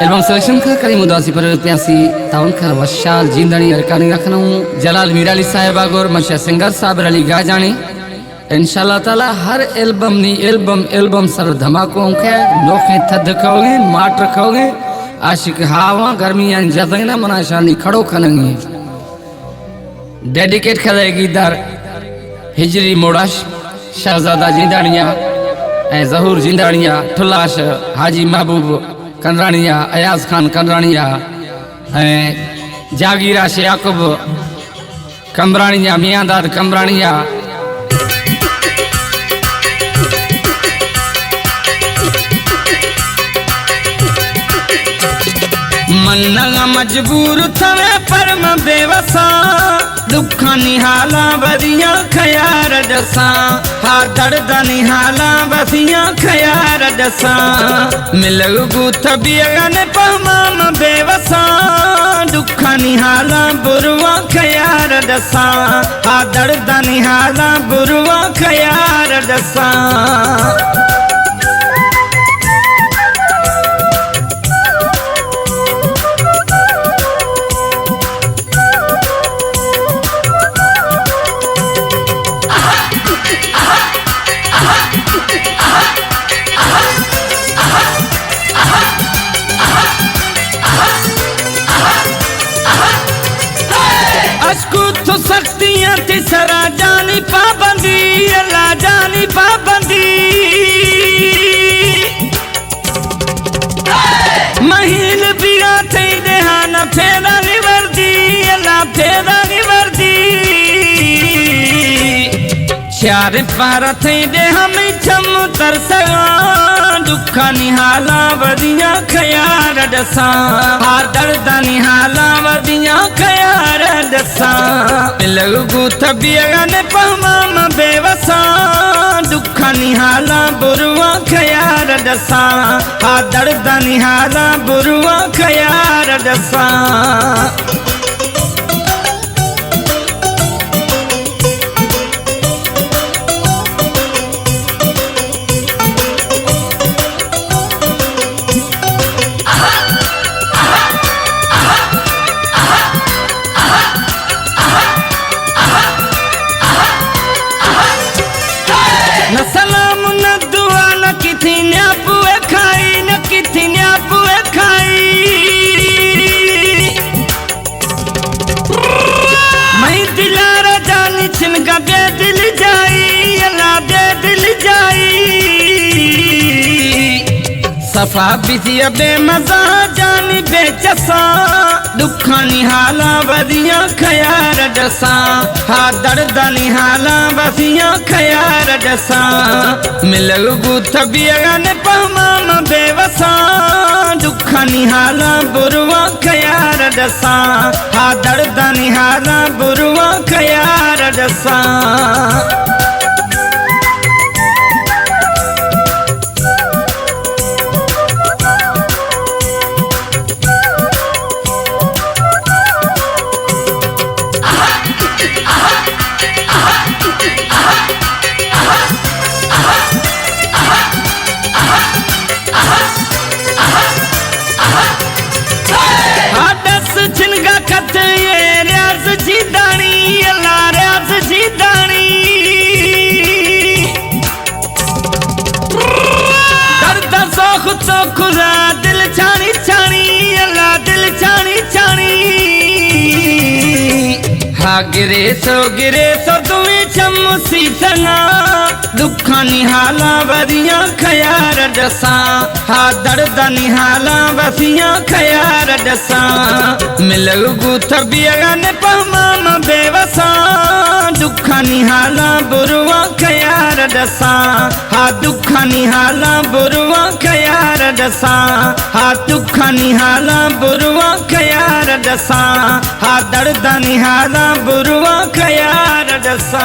Album selection का करी मुदासी पर प्यासी ताउन का वशाल जिंदड़ी अरकानी रखना हूँ जलाल मीराली साहिब आगोर मशा सिंगर साबिर अली गाजानी इंशाल्लाह ताला हर एल्बम नी एल्बम सर धमाकों के नोखे थद कहोगे माट रखोगे आशिक हावा गर्मी जतना मनाशानी खड़ो खनेंगे डेडिकेट करेगी दर हिजरी मोड़ाश शहजादा जिंदाड़िया जहूर जिंदाड़िया ठुलाश हाजी महबूब कंदरानिया अयाज खान कंदरानिया जागीरा शे याकूब कमरानिया मियांदाद कमरानिया मन्ना मजबूर थवे पर मैं बेवसा दुखा निहाला बदिया खयार दसा हा दर्द निहाला बदिया खयार दसा मिलगु तबियन पहमाम बेवसा दुखा निहाला बुरवा खयार दसा हा दर्द निहाला बुरवा खयार दसा तो शक्तियां तिसरा जानी पाबंदी अल्लाह जानी पाबंदी महिल बिया थे देहाना फेरा निवर्दी अल्लाह फेरा निवर्दी चार पार थे दे हम चम तरसगा दुखा निहाला वदिया खयार दसा हा दर्द निहाला वदिया खयार दसा लगू तबियन पहमाम बेवसा दुखा निहाला बुरवा खयार दसा हा दर्द निहाला बुरवा खयार दसा न सलाम न दुआ न किथी न्यापुए खाई न किथी न्यापुए खाई मैं दिलारा जानी छिनका बे दिल जाई अल्लाह बे दिल जाई सफा बिजिया बे मजा जानी बेचसा दुखा निहाला बदिया खयार दसा हा दर्द निहाला बदिया खयार दसा मिलगु तबियन पहमाम बेवसा दुखा निहाला बुरवा खयार दसा हा दर्द निहाला बुरवा खयार दसा तो खुदा दिल छानी छानी अल्लाह दिल छानी छानी हा गिरे सो तुम्हें चमसी सना दुखा निहाला बदिया खयार दसा हा दर्द निहाला बसिया खयार दसा मिलगु तबियन पहमाम बेवसा दुखा निहाला बुरवा खयार दसा हा दुखा निहाला बुरवा खयार दसा हा दुखा निहाला बुरवा खयार दसा हा दर्द निहाला बुरवा खयार दसा।